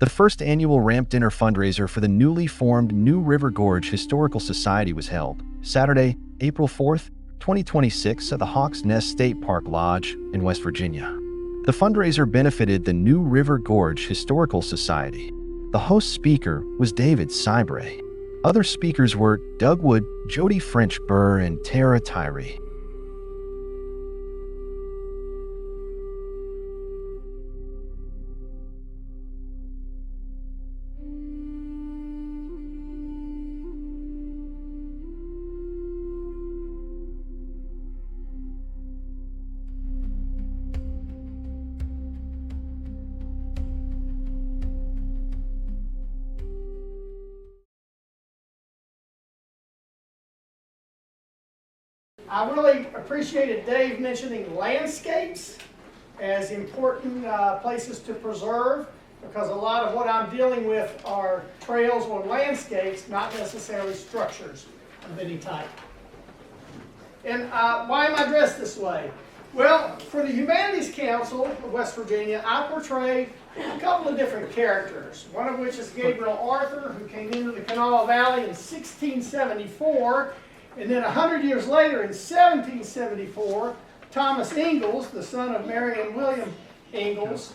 The first annual Ramp Dinner Fundraiser for the newly formed New River Gorge Historical Society was held Saturday, April 4th, 2026 at the Hawks Nest State Park Lodge in West Virginia. The fundraiser benefited the New River Gorge Historical Society. The host speaker was David Sybray. Other speakers were Doug Wood, Jody French Burr, and Tara Tyree. I really appreciated Dave mentioning landscapes as important places to preserve, because a lot of what I'm dealing with are trails on landscapes, not necessarily structures of any type. And why am I dressed this way? Well, for the Humanities Council of West Virginia, I portrayed a couple of different characters, one of which is Gabriel Arthur, who came into the Kanawha Valley in 1674. And then 100 years later, in 1774, Thomas Ingalls, the son of Mary and William Ingalls,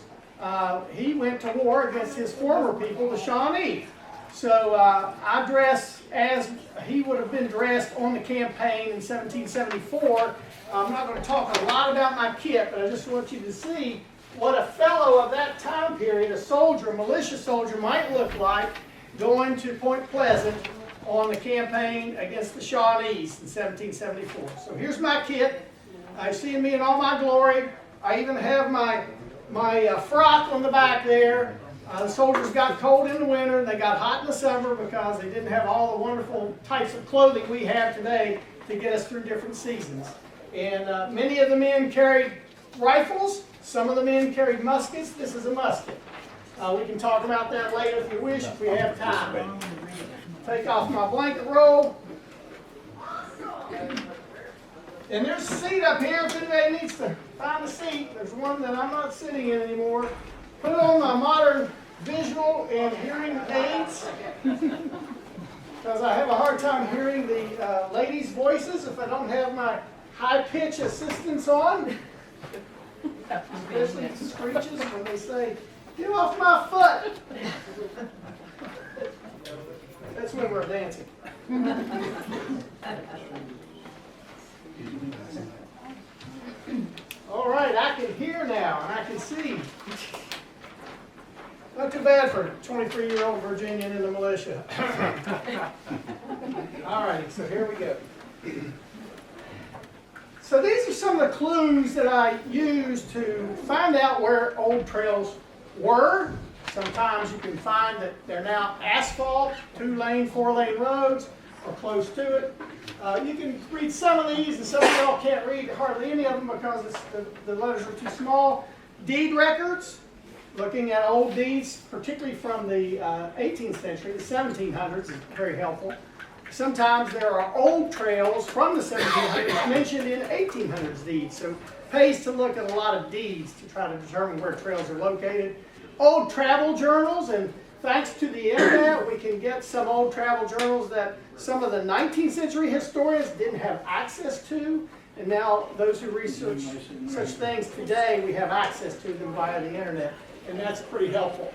he went to war against his former people, the Shawnee. So I dress as he would have been dressed on the campaign in 1774. I'm not going to talk a lot about my kit, but I just want you to see what a fellow of that time period, a soldier, a militia soldier, might look like going to Point Pleasant on the campaign against the Shawnees in 1774. So here's my kit. I see me in all my glory. I even have my frock on the back there. The soldiers got cold in the winter and they got hot in the summer because they didn't have all the wonderful types of clothing we have today to get us through different seasons. And many of the men carried rifles. Some of the men carried muskets. This is a musket. We can talk about that later if you wish, if we have time. Take off my blanket roll. And there's a seat up here if anybody needs to find a seat. There's one that I'm not sitting in anymore. Put on my modern visual and hearing aids, because I have a hard time hearing the ladies' voices if I don't have my high-pitch assistance on. Especially screeches when they say, "Get off my foot." That's when we're dancing. All right, I can hear now and I can see. Not too bad for a 23-year-old Virginian in the militia. All right, so here we go. So these are some of the clues that I use to find out where old trails were. Sometimes you can find that they're now asphalt, 2-lane, 4-lane roads, or close to it. You can read some of these, and some of y'all can't read hardly any of them because the letters are too small. Deed records, looking at old deeds, particularly from the 18th century, the 1700s, is very helpful. Sometimes there are old trails from the 1700s mentioned in 1800s deeds, so it pays to look at a lot of deeds to try to determine where trails are located. Old travel journals, and thanks to the internet, we can get some old travel journals that some of the 19th century historians didn't have access to, and now those who research such things today, we have access to them via the internet, and that's pretty helpful.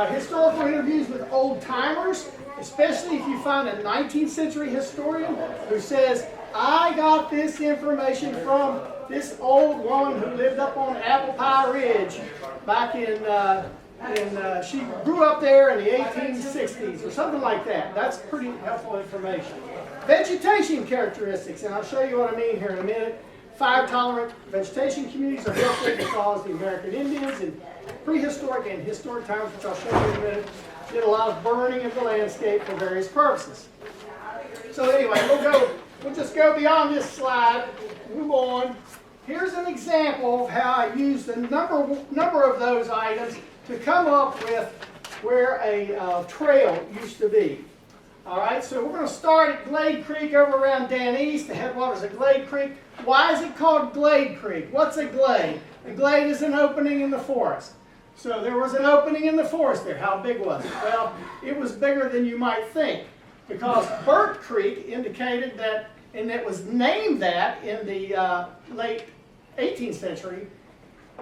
Historical interviews with old timers, especially if you find a 19th century historian who says, "I got this information from this old woman who lived up on Apple Pie Ridge back she grew up there in the 1860s," or something like that. That's pretty helpful information. Vegetation characteristics, and I'll show you what I mean here in a minute. Fire-tolerant vegetation communities are helpful because the American Indians in prehistoric and historic times, which I'll show you in a minute, did a lot of burning of the landscape for various purposes. So anyway, we'll just go beyond this slide, move on. Here's an example of how I used a number of those items to come up with where a trail used to be. All right, so we're going to start at Glade Creek over around Dan East, the headwaters of Glade Creek. Why is it called Glade Creek? What's a glade? A glade is an opening in the forest. So there was an opening in the forest there. How big was it? Well, it was bigger than you might think, because Burt Creek indicated that, and it was named that in the late 18th century,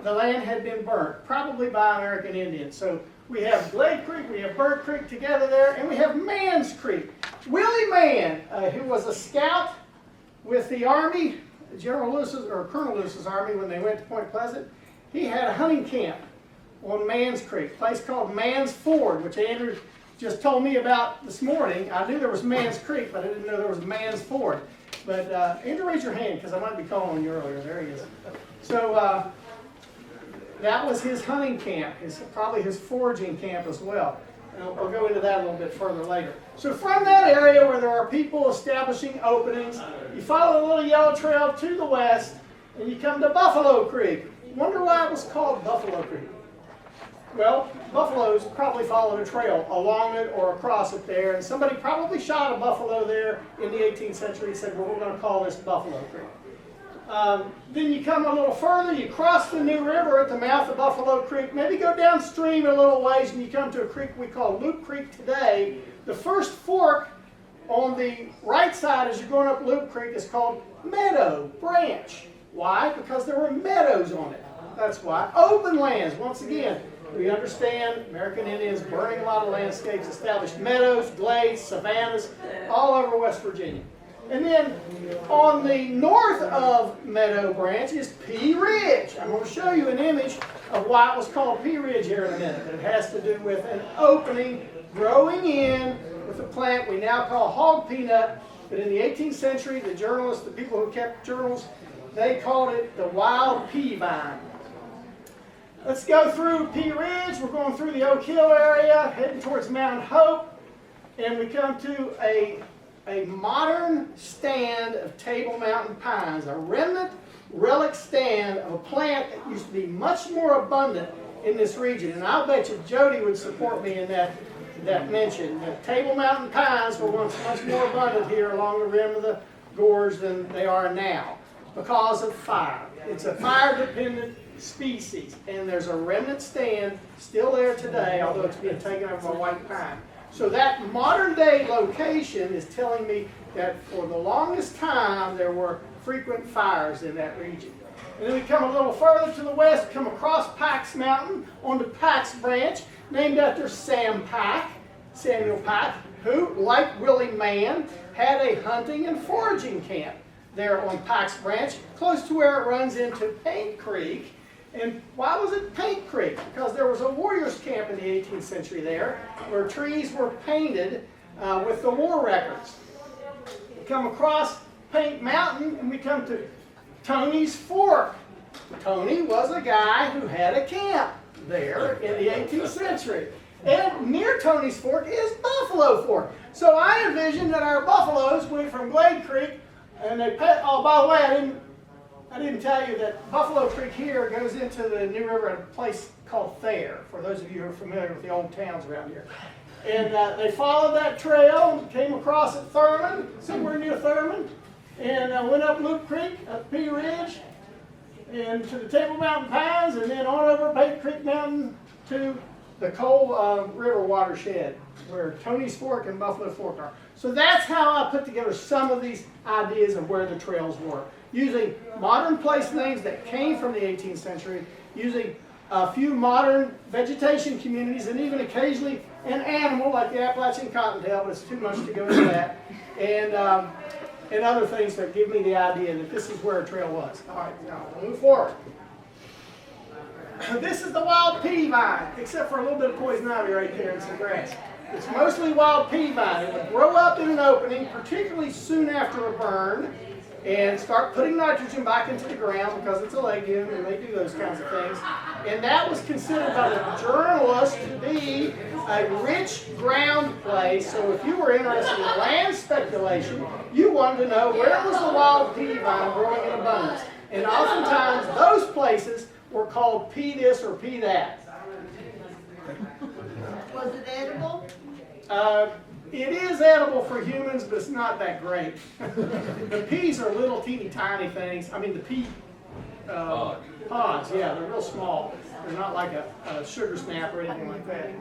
the land had been burnt, probably by American Indians. So we have Glade Creek, we have Burt Creek together there, and we have Mann's Creek. Willie Mann, who was a scout with the Army, General Lewis's, or Colonel Lewis's Army when they went to Point Pleasant, he had a hunting camp on Mann's Creek, a place called Mann's Ford, which Andrew just told me about this morning. I knew there was Mann's Creek, but I didn't know there was Mann's Ford. But Andrew, raise your hand, because I might be calling you earlier. There he is. So that was his hunting camp, probably his foraging camp as well. And I'll go into that a little bit further later. So from that area where there are people establishing openings, you follow the little yellow trail to the west, and you come to Buffalo Creek. Wonder why it was called Buffalo Creek? Well, buffaloes probably followed a trail along it or across it there, and somebody probably shot a buffalo there in the 18th century and said, well, we're going to call this Buffalo Creek. Then you come a little further, you cross the New River at the mouth of Buffalo Creek, maybe go downstream a little ways, and you come to a creek we call Loop Creek today. The first fork on the right side as you're going up Loop Creek is called Meadow Branch. Why? Because there were meadows on it. That's why. Open lands, once again. We understand American Indians burning a lot of landscapes, established meadows, glades, savannas, all over West Virginia. And then on the north of Meadow Branch is Pea Ridge. I'm going to show you an image of why it was called Pea Ridge here in a minute. It has to do with an opening growing in with a plant we now call hog peanut. But in the 18th century, the journalists, the people who kept journals, they called it the wild pea vine. Let's go through Pea Ridge. We're going through the Oak Hill area, heading towards Mount Hope, and we come to a modern stand of Table Mountain pines, a remnant relic stand of a plant that used to be much more abundant in this region. And I'll bet you Jody would support me in that mention. The Table Mountain pines were once much more abundant here along the rim of the gorge than they are now because of fire. It's a fire-dependent species, and there's a remnant stand still there today, although it's being taken over by white pine. So that modern day location is telling me that for the longest time there were frequent fires in that region. And then we come a little further to the west, come across Pack's Mountain onto Pack's Branch, named after Samuel Pack, who, like Willie Mann, had a hunting and foraging camp there on Pack's Branch, close to where it runs into Paint Creek. And why was it Paint Creek? Because there was a warriors' camp in the 18th century there, where trees were painted with the war records. We come across Paint Mountain, and we come to Tony's Fork. Tony was a guy who had a camp there in the 18th century. And near Tony's Fork is Buffalo Fork. So I envision that our buffaloes went from Glade Creek, and they oh, by the way, I didn't tell you that Buffalo Creek here goes into the New River at a place called Thayer, for those of you who are familiar with the old towns around here. And they followed that trail, came across at Thurman, somewhere near Thurman, and went up Loop Creek, up Pea Ridge, and to the Table Mountain Pines, and then on over Paint Creek Mountain to the Coal River watershed, where Tony's Fork and Buffalo Fork are. So that's how I put together some of these ideas of where the trails were, using modern place names that came from the 18th century, using a few modern vegetation communities, and even occasionally an animal like the Appalachian cottontail, but it's too much to go into that, and other things that give me the idea that this is where a trail was. All right, now we'll move forward. This is the wild pea vine, except for a little bit of poison ivy right there and some grass. It's mostly wild pea vine. It would grow up in an opening, particularly soon after a burn, and start putting nitrogen back into the ground because it's a legume and they do those kinds of things. And that was considered by the journalists to be a rich ground place. So if you were interested in land speculation, you wanted to know where was the wild pea vine growing in abundance. And oftentimes those places were called pea this or pea that. Was it edible? It is edible for humans, but it's not that great. The peas are little teeny tiny things. I mean the pea pods, yeah, they're real small. They're not like a sugar snap or anything like that.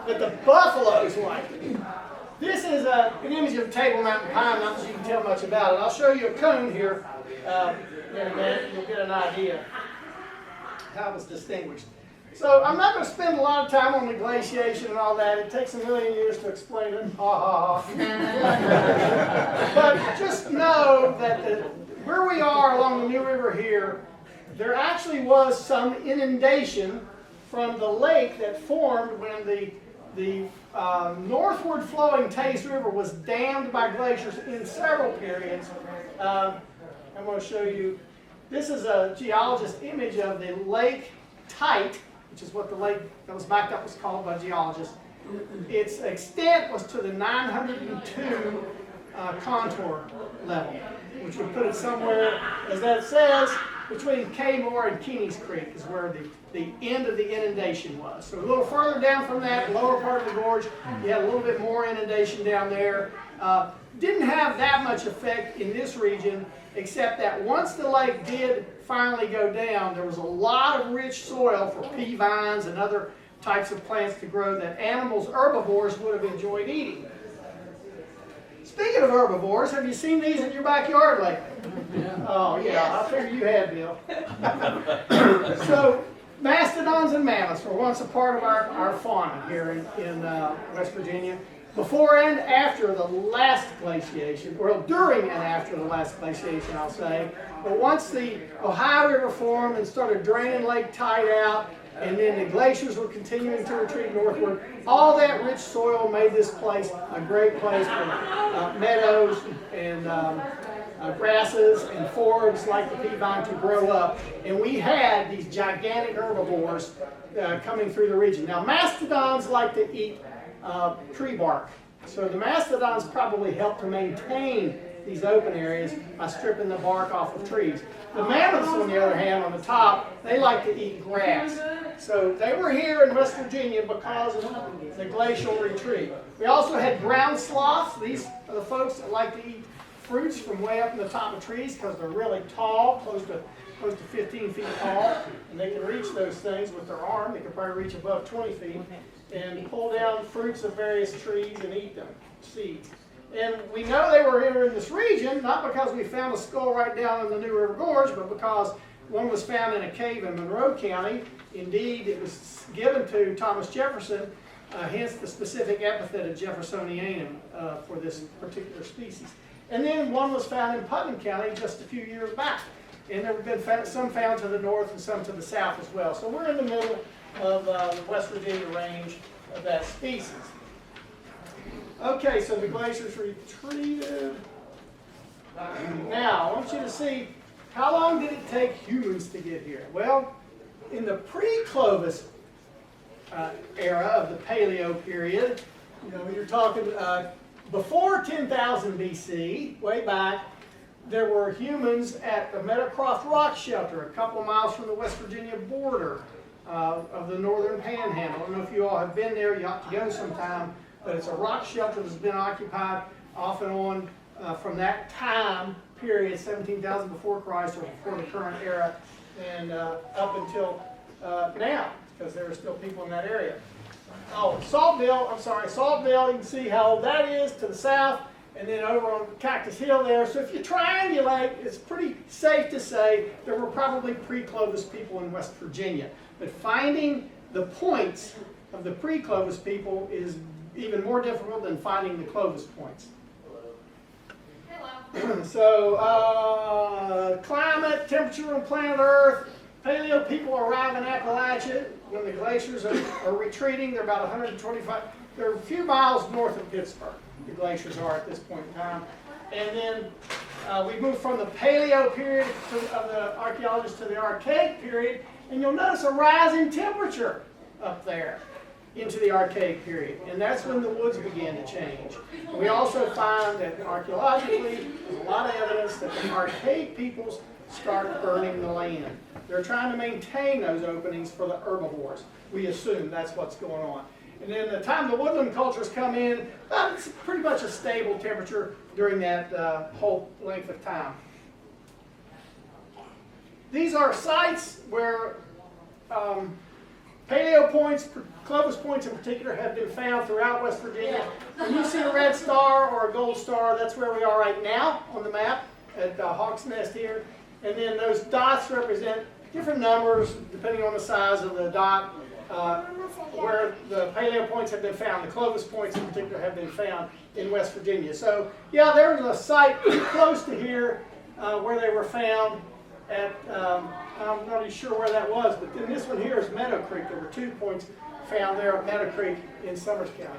But the buffaloes like it. This is an image of Table Mountain pine, not that you can tell much about it. I'll show you a cone here in a minute. You'll get an idea how it was distinguished. So I'm not going to spend a lot of time on the glaciation and all that. It takes a million years to explain it. Ha ha ha. But just know that where we are along the New River here, there actually was some inundation from the lake that formed when the northward flowing Taze River was dammed by glaciers in several periods. I'm going to show you. This is a geologist's image of the Lake Tite, which is what the lake that was backed up was called by geologists. Its extent was to the 902 contour level, which would put it somewhere, as that says, between Kaymore and Keeney's Creek is where the end of the inundation was. So a little further down from that, lower part of the gorge, you had a little bit more inundation down there. Didn't have that much effect in this region, except that once the lake did finally go down, there was a lot of rich soil for pea vines and other types of plants to grow that animals, herbivores, would have enjoyed eating. Speaking of herbivores, have you seen these in your backyard lately? Yeah. Oh yeah, I figured you had, Bill. So mastodons and mammoths were once a part of our fauna here in West Virginia. Before and after the last glaciation, or during and after the last glaciation, I'll say. But once the Ohio River formed and started draining Lake Tite out, and then the glaciers were continuing to retreat northward, all that rich soil made this place a great place for meadows and grasses and forbs like the pea vine to grow up. And we had these gigantic herbivores coming through the region. Now, mastodons like to eat tree bark. So the mastodons probably help to maintain these open areas by stripping the bark off of trees. The mammoths, on the other hand, on the top, they like to eat grass. So they were here in West Virginia because of the glacial retreat. We also had ground sloths. These are the folks that like to eat fruits from way up in the top of trees because they're really tall, close to 15 feet tall, and they can reach those things with their arm. They can probably reach above 20 feet and pull down fruits of various trees and eat them, seeds. And we know they were here in this region, not because we found a skull right down in the New River Gorge, but because one was found in a cave in Monroe County. Indeed, it was given to Thomas Jefferson, hence the specific epithet of Jeffersonianum for this particular species. And then one was found in Putnam County just a few years back. And there have been some found to the north and some to the south as well. So we're in the middle of the West Virginia range of that species. Okay, so the glaciers retreated. Now, I want you to see, how long did it take humans to get here? Well, in the pre-Clovis era of the Paleo period, you're talking before 10,000 BC, way back, there were humans at the Meadowcroft Rock Shelter, a couple miles from the West Virginia border of the northern panhandle. I don't know if you all have been there, you ought to go sometime, but it's a rock shelter that's been occupied off and on from that time period, 17,000 before Christ or before the current era, and up until now, because there are still people in that area. Oh, Saltville, you can see how old that is to the south, and then over on Cactus Hill there. So if you triangulate, it's pretty safe to say there were probably pre-Clovis people in West Virginia. But finding the points of the pre-Clovis people is even more difficult than finding the Clovis points. Hello. So, climate, temperature on planet Earth. Paleo people arrive in Appalachia when the glaciers are retreating. They're about 125, they're a few miles north of Pittsburgh. The glaciers are at this point in time. And then we move from the Paleo period of the archaeologists to the Archaic period, and you'll notice a rise in temperature up there into the Archaic period, and that's when the woods began to change. We also find that archaeologically, there's a lot of evidence that the Archaic peoples start burning the land. They're trying to maintain those openings for the herbivores. We assume that's what's going on. And then the time the woodland cultures come in, it's pretty much a stable temperature during that whole length of time. These are sites where paleo points, Clovis points in particular, have been found throughout West Virginia. When you see a red star or a gold star, that's where we are right now on the map at Hawk's Nest here. And then those dots represent different numbers depending on the size of the dot, where the paleo points have been found. The Clovis points in particular have been found in West Virginia. So yeah, there was a site pretty close to here where they were found at, I'm not even sure where that was, but then this one here is Meadow Creek. There were 2 points found there at Meadow Creek in Summers County.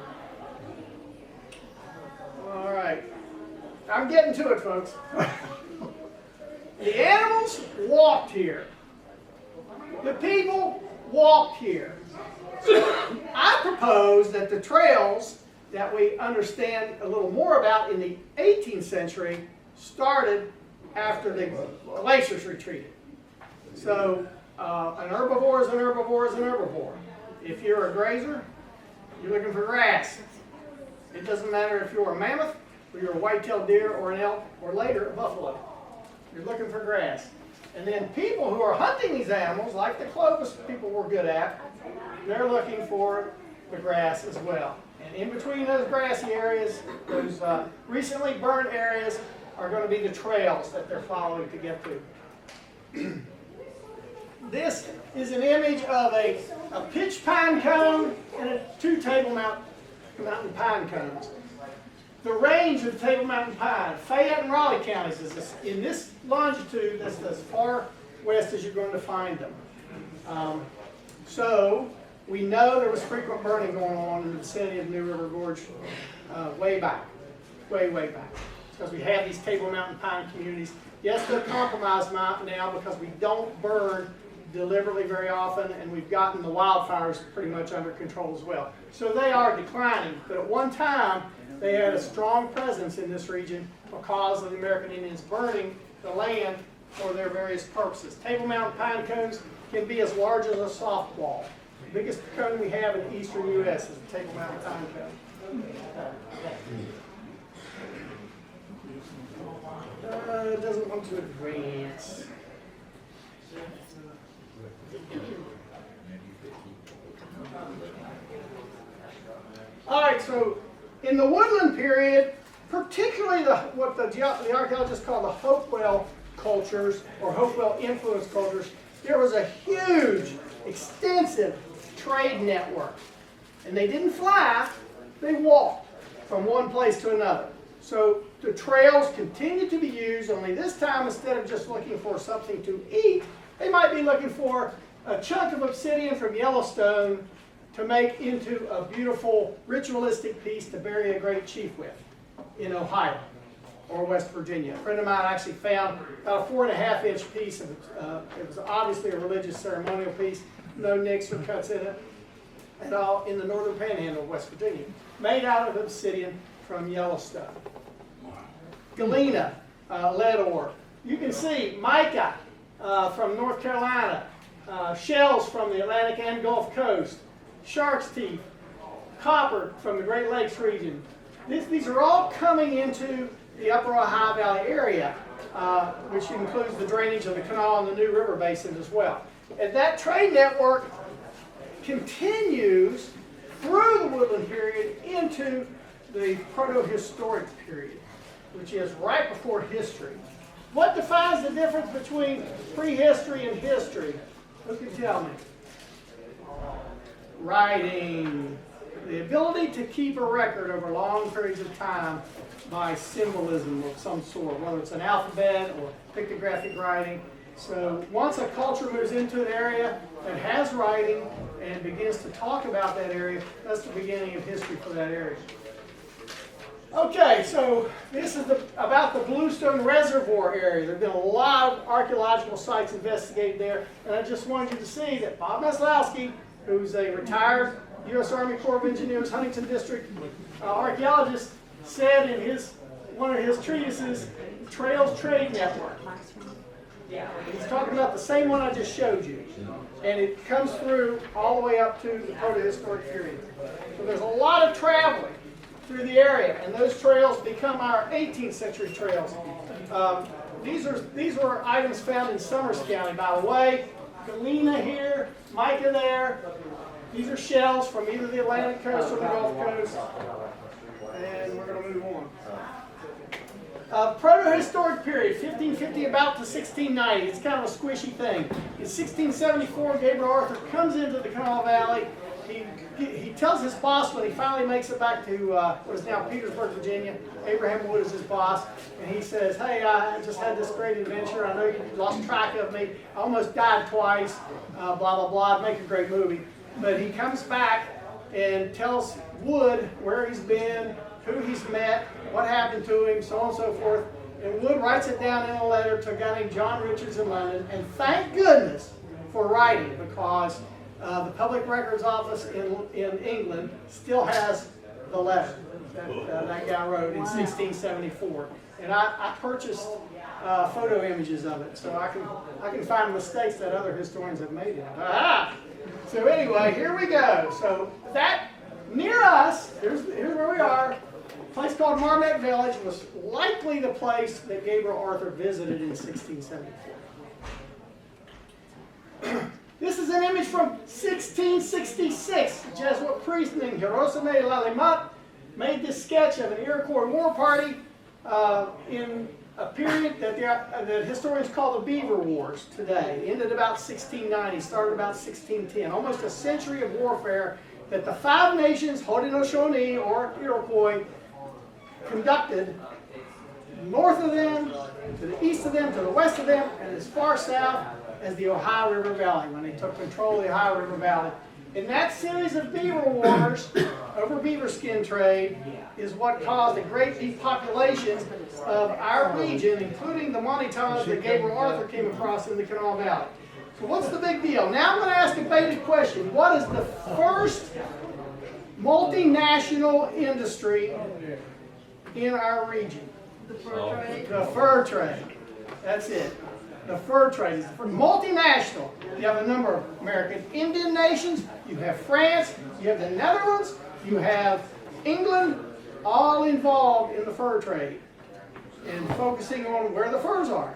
All right, I'm getting to it, folks. The animals walked here. The people walked here. I propose that the trails that we understand a little more about in the 18th century started after the glaciers retreated. So an herbivore is an herbivore is an herbivore. If you're a grazer, you're looking for grass. It doesn't matter if you're a mammoth, or you're a white-tailed deer, or an elk, or later a buffalo. You're looking for grass. And then people who are hunting these animals, like the Clovis people were good at, they're looking for the grass as well. And in between those grassy areas, those recently burned areas, are going to be the trails that they're following to get to. This is an image of a pitch pine cone and 2 Table Mountain pine cones. The range of Table Mountain pine, Fayette and Raleigh counties, is in this longitude. That's as far west as you're going to find them. So we know there was frequent burning going on in the vicinity of New River Gorge way back, way back. Because we have these Table Mountain pine communities. Yes, they're compromised now because we don't burn deliberately very often, and we've gotten the wildfires pretty much under control as well. So they are declining, but at one time they had a strong presence in this region because of the American Indians burning the land for their various purposes. Table Mountain pine cones can be as large as a softball. The biggest cone we have in the eastern U.S. is the Table Mountain pine cone. It doesn't want to advance. All right, so in the woodland period, particularly what the archaeologists call the Hopewell cultures or Hopewell influence cultures, there was a huge, extensive trade network. And they didn't fly, they walked from one place to another. So the trails continued to be used, only this time instead of just looking for something to eat, they might be looking for a chunk of obsidian from Yellowstone to make into a beautiful ritualistic piece to bury a great chief with in Ohio or West Virginia. A friend of mine actually found about a 4.5-inch piece of it was obviously a religious ceremonial piece, no nicks or cuts in it at all, in the northern panhandle of West Virginia, made out of obsidian from Yellowstone. Galena, lead ore. You can see mica from North Carolina, shells from the Atlantic and Gulf Coast, shark's teeth, copper from the Great Lakes region. These are all coming into the upper Ohio Valley area, which includes the drainage of the canal and the New River Basin as well. And that trade network continues through the woodland period into the proto-historic period, which is right before history. What defines the difference between prehistory and history? Who can tell me? Writing. The ability to keep a record over long periods of time by symbolism of some sort, whether it's an alphabet or pictographic writing. So once a culture moves into an area that has writing and begins to talk about that area, that's the beginning of history for that area. Okay, so this is about the Bluestone Reservoir area. There have been a lot of archaeological sites investigated there, and I just wanted you to see that Bob Maslowski, who's a retired U.S. Army Corps of Engineers Huntington District archaeologist, said in one of his treatises, Trails Trade Network. He's talking about the same one I just showed you, and it comes through all the way up to the proto-historic period. So there's a lot of traveling through the area, and those trails become our 18th century trails. These were items found in Summers County, by the way. galena here, mica there. These are shells from either the Atlantic coast or the Gulf Coast. And we're going to move on. Proto-historic period, 1550 about to 1690. It's kind of a squishy thing. In 1674, Gabriel Arthur comes into the Kanawha Valley. He tells his boss when he finally makes it back to what is now Petersburg, Virginia. Abraham Wood is his boss. And he says, hey, I just had this great adventure. I know you lost track of me. I almost died twice. Blah, blah, blah. I'd make a great movie. But he comes back and tells Wood where he's been, who he's met, what happened to him, so on and so forth. And Wood writes it down in a letter to a guy named John Richards in London. And thank goodness for writing, because the Public Records Office in England still has the letter that guy wrote in 1674. And I purchased photo images of it, so I can find mistakes that other historians have made in it. Aha! So anyway, here we go. So that, near us, here's where we are. A place called Marmet Village was likely the place that Gabriel Arthur visited in 1674. This is an image from 1666. A Jesuit priest named Hierosime Lalemant made this sketch of an Iroquois war party in a period that historians call the Beaver Wars today. It ended about 1690, started about 1610. Almost a century of warfare that the five nations, Haudenosaunee or Iroquois, conducted north of them, to the east of them, to the west of them, and as far south as the Ohio River Valley, when they took control of the Ohio River Valley. And that series of beaver wars over beaver skin trade is what caused a great depopulation of our region, including the Monitans that Gabriel Arthur came across in the Kanawha Valley. So what's the big deal? Now I'm going to ask a basic question. What is the first multinational industry in our region? The fur trade. The fur trade. That's it. The fur trade is multinational. You have a number of American Indian nations. You have France. You have the Netherlands. You have England, all involved in the fur trade and focusing on where the furs are.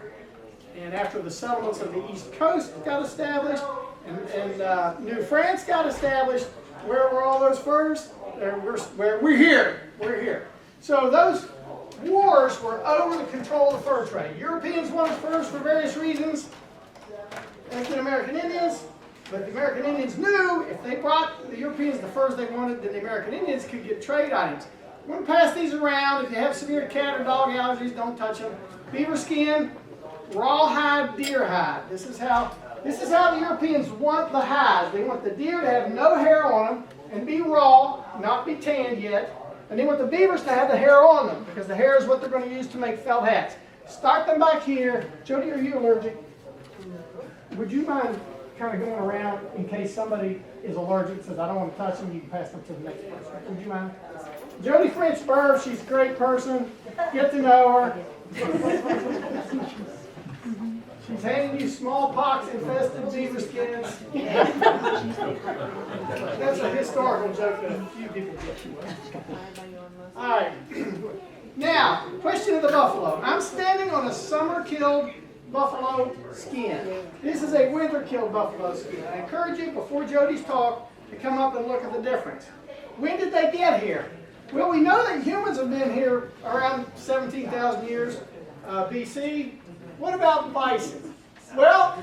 And after the settlements of the East Coast got established and New France got established, where were all those furs? We're here. We're here. So those wars were over the control of the fur trade. Europeans wanted furs for various reasons, as did American Indians. But the American Indians knew if they brought the Europeans the furs they wanted, then the American Indians could get trade items. I'm going to pass these around. If you have severe cat or dog allergies, don't touch them. Beaver skin, rawhide, deer hide. This is how the Europeans want the hide. They want the deer to have no hair on them and be raw, not be tanned yet. And they want the beavers to have the hair on them, because the hair is what they're going to use to make felt hats. Start them back here. Jody, are you allergic? Would you mind kind of going around in case somebody is allergic, says, I don't want to touch them, you can pass them to the next person. Would you mind? Jody French Burr, she's a great person. Get to know her. She's handing you smallpox-infested beaver skins. That's a historical joke that a few people get. All right. Now, question of the buffalo. I'm standing on a summer-killed buffalo skin. This is a winter-killed buffalo skin. I encourage you, before Jody's talk, to come up and look at the difference. When did they get here? Well, we know that humans have been here around 17,000 years BC. What about bison? Well,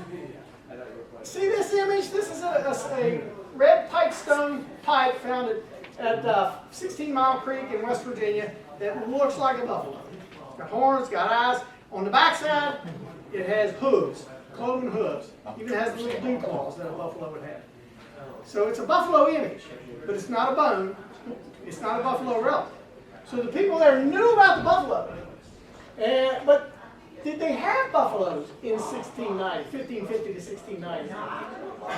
see this image? This is a red pipestone pipe found at 16 Mile Creek in West Virginia that looks like a buffalo. It's got horns, got eyes. On the backside, it has hooves, cloven hooves. Even has the little dew claws that a buffalo would have. So it's a buffalo image, but it's not a bone. It's not a buffalo relic. So the people there knew about the buffalo. But did they have buffaloes in 1550 to 1690?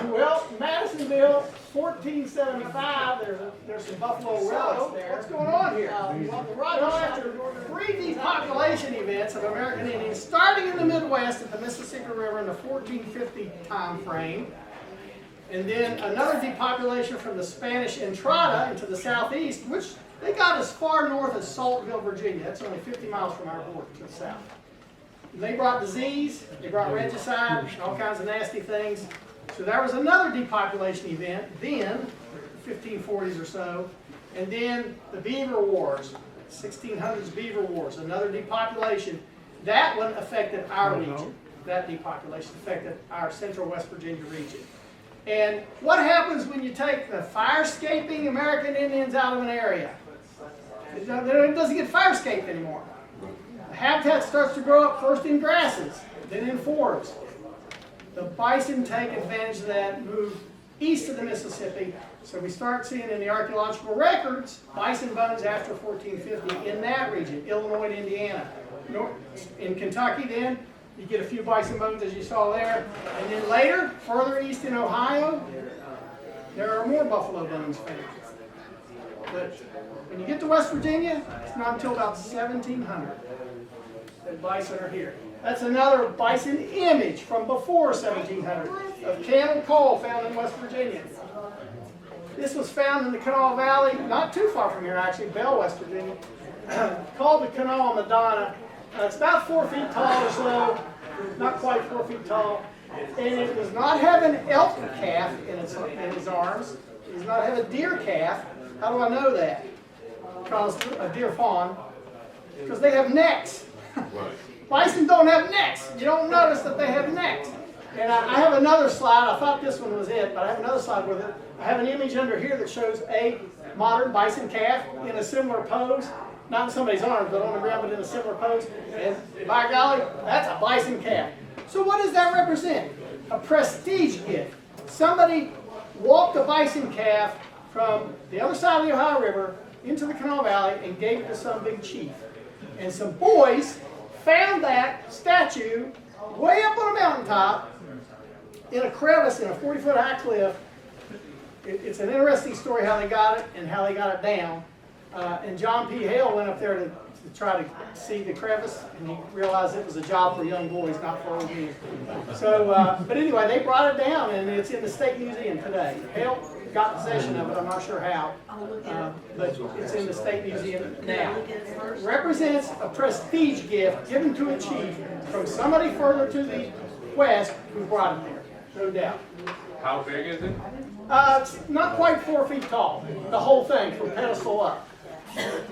Well, Madisonville, 1475, there's some buffalo relics there. What's going on here? Well, after three depopulation events of American Indians, starting in the Midwest at the Mississippi River in the 1450 time frame, and then another depopulation from the Spanish Entrada into the southeast, which they got as far north as Saltville, Virginia. That's only 50 miles from our border to the south. And they brought disease, they brought regicide, all kinds of nasty things. So there was another depopulation event then, 1540s or so, and then the Beaver Wars, 1600s Beaver Wars, another depopulation. That one affected our region. That depopulation affected our central West Virginia region. And what happens when you take the fire-escaping American Indians out of an area? It doesn't get fire-escaped anymore. The habitat starts to grow up first in grasses, then in forests. The bison take advantage of that, move east of the Mississippi. So we start seeing in the archaeological records bison bones after 1450 in that region, Illinois and Indiana. In Kentucky then, you get a few bison bones as you saw there. And then later, further east in Ohio, there are more buffalo bones found. But when you get to West Virginia, it's not until about 1700 that bison are here. That's another bison image from before 1700 of camel coal found in West Virginia. This was found in the Kanawha Valley, not too far from here actually, Bell, West Virginia, called the Kanawha Madonna. It's about 4 feet tall or so, not quite 4 feet tall. And it does not have an elk calf in its arms. It does not have a deer calf. How do I know that? Because a deer fawn. Because they have necks. Bison don't have necks. You don't notice that they have necks. And I have another slide. I thought this one was it, but I have another slide with it. I have an image under here that shows a modern bison calf in a similar pose. Not in somebody's arms, but on the ground, but in a similar pose. And by golly, that's a bison calf. So what does that represent? A prestige gift. Somebody walked a bison calf from the other side of the Ohio River into the Kanawha Valley and gave it to some big chief. And some boys found that statue way up on a mountaintop in a crevice in a 40-foot high cliff. It's an interesting story how they got it and how they got it down. And John P. Hale went up there to try to see the crevice, and he realized it was a job for young boys, not for old men. So, but anyway, they brought it down, and it's in the State Museum today. Hale got possession of it, I'm not sure how, but it's in the State Museum now. It represents a prestige gift given to a chief from somebody further to the west who brought it there, no doubt. How big is it? It's not quite 4 feet tall, the whole thing, from pedestal up.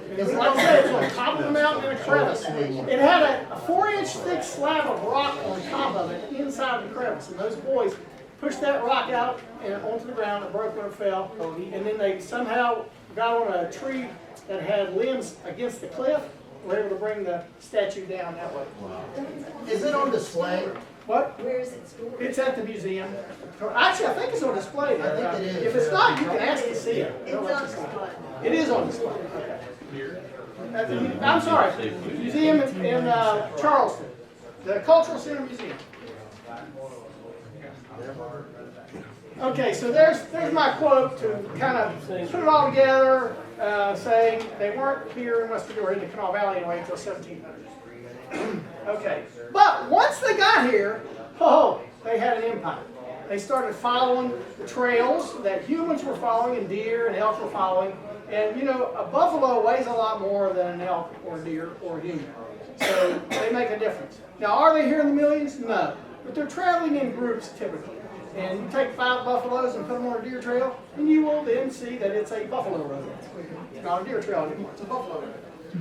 Because like I said, it's on top of the mountain in a crevice. It had a 4-inch thick slab of rock on top of it inside the crevice. And those boys pushed that rock out and onto the ground. It broke when it fell. And then they somehow got on a tree that had limbs against the cliff. Were able to bring the statue down that way. Is it on display? What? Where is it stored? It's at the museum. Actually, I think it's on display there. I think it is. If it's not, you can ask to see it. It's on display. It is on display. I'm sorry, museum in Charleston, the Cultural Center Museum. Okay, so there's my quote to kind of put it all together, saying they weren't here in West Virginia, or in the Kanawha Valley anyway, until 1700. Okay, but once they got here, they had an empire. They started following the trails that humans were following and deer and elk were following. And you know, a buffalo weighs a lot more than an elk or deer or human. So they make a difference. Now, are they here in the millions? No. But they're traveling in groups typically. And you take 5 buffaloes and put them on a deer trail, and you will then see that it's a buffalo road. It's not a deer trail anymore, it's a buffalo road.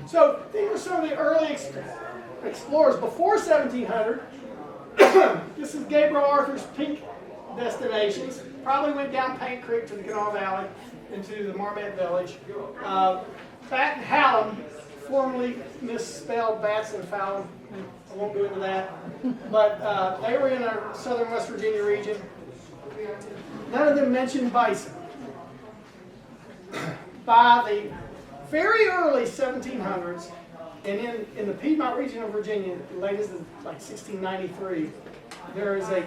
So these are some of the early explorers before 1700. This is Gabriel Arthur's peak destinations. Probably went down Paint Creek to the Kanawha Valley into the Marmette Village. Back in Hallam, formerly misspelled Batson Fallon. I won't go into that. But they were in our southern West Virginia region. None of them mentioned bison. By the very early 1700s, and in the Piedmont region of Virginia, late as like 1693, there is a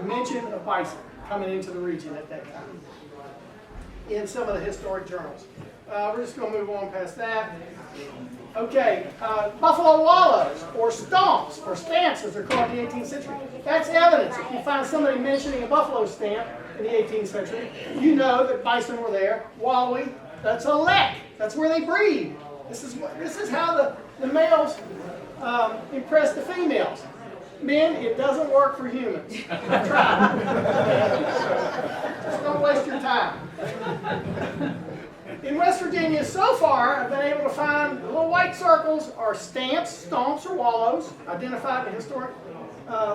mention of bison coming into the region at that time in some of the historic journals. We're just going to move on past that. Okay, buffalo wallows, or stomps, or stamps as they're called in the 18th century. That's evidence. If you find somebody mentioning a buffalo stamp in the 18th century, you know that bison were there. Wallowing, that's a lek. That's where they breed. This is how the males impress the females. Men, it doesn't work for humans. I've tried. Just don't waste your time. In West Virginia, so far, I've been able to find the little white circles are stamps, stomps, or wallows, identified in historic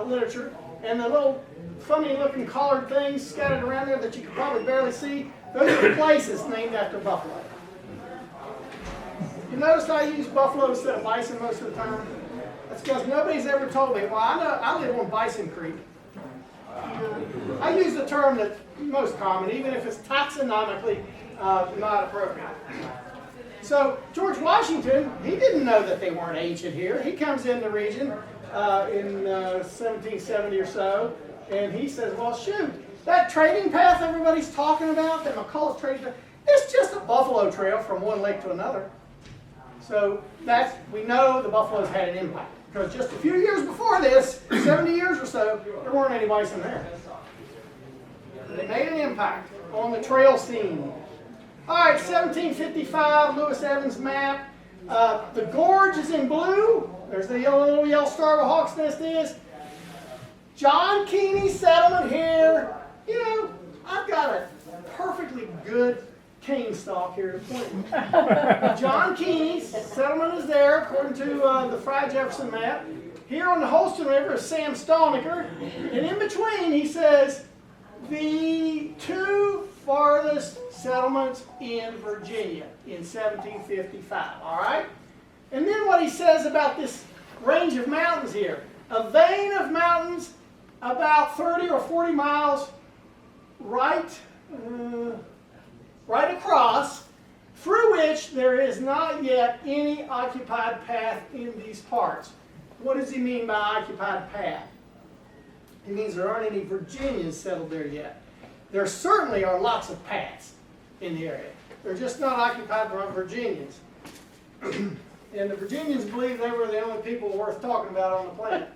literature, and the little funny-looking colored things scattered around there that you can probably barely see, those are places named after buffalo. You notice I use buffalo instead of bison most of the time? That's because nobody's ever told me, well, I live on Bison Creek. I use the term that's most common, even if it's taxonomically not appropriate. So George Washington, he didn't know that they weren't ancient here. He comes in the region in 1770 or so, and he says, well, shoot, that trading path everybody's talking about, that McCullough's trading path, it's just a buffalo trail from one lake to another. So we know the buffaloes had an impact. Because just a few years before this, 70 years or so, there weren't any bison there. They made an impact on the trail scene. All right, 1755, Lewis Evans map. The gorge is in blue. There's the little yellow star where Hawk's Nest is. John Keeney's settlement here. You know, I've got a perfectly good cane stalk here to point. John Keeney's settlement is there, according to the Fry Jefferson map. Here on the Holston River is Sam Stalnaker. And in between, he says, the two farthest settlements in Virginia in 1755. All right? And then what he says about this range of mountains here. A vein of mountains about 30 or 40 miles right across, through which there is not yet any occupied path in these parts. What does he mean by occupied path? He means there aren't any Virginians settled there yet. There certainly are lots of paths in the area. They're just not occupied by Virginians. And the Virginians believed they were the only people worth talking about on the planet.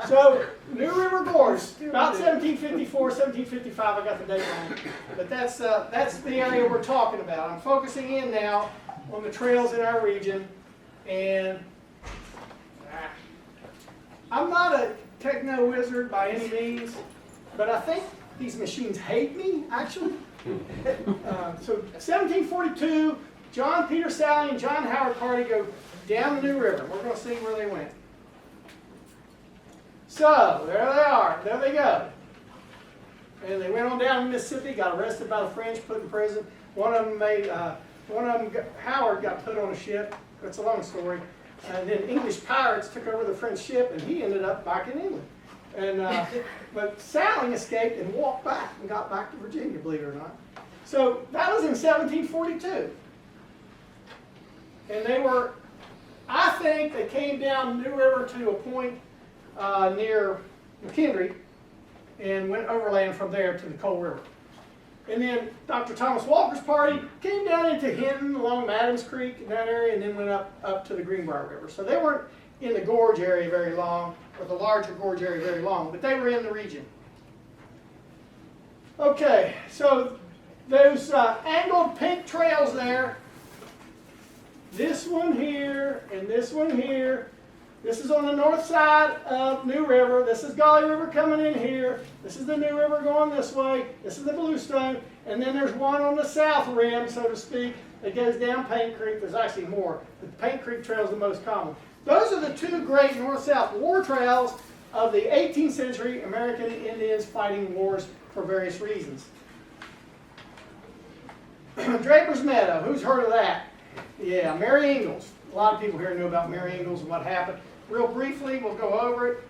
So, New River Gorge, about 1754, 1755, I got the date wrong. But that's the area we're talking about. I'm focusing in now on the trails in our region. And I'm not a techno wizard by any means, but I think these machines hate me, actually. So, 1742, John Peter Sally and John Howard Party go down the New River. We're going to see where they went. So, there they are. There they go. And they went on down to Mississippi, got arrested by the French, put in prison. Howard got put on a ship. It's a long story. And then English pirates took over the French ship, and he ended up back in England. And but Sally escaped and walked back and got back to Virginia, believe it or not. So that was in 1742. And they were, I think they came down New River to a point near McKendree and went overland from there to the Coal River. And then Dr. Thomas Walker's party came down into Hinton along Adams Creek in that area and then went up to the Greenbrier River. So they weren't in the gorge area very long, or the larger gorge area very long, but they were in the region. Okay, so those angled pink trails there, this one here and this one here. This is on the north side of New River. This is Golly River coming in here. This is the New River going this way. This is the Bluestone. And then there's one on the south rim, so to speak, that goes down Paint Creek. There's actually more. The Paint Creek Trail is the most common. Those are the two great north-south war trails of the 18th century American Indians fighting wars for various reasons. Draper's Meadow. Who's heard of that? Yeah, Mary Ingalls. A lot of people here know about Mary Ingalls and what happened. Real briefly, we'll go over it.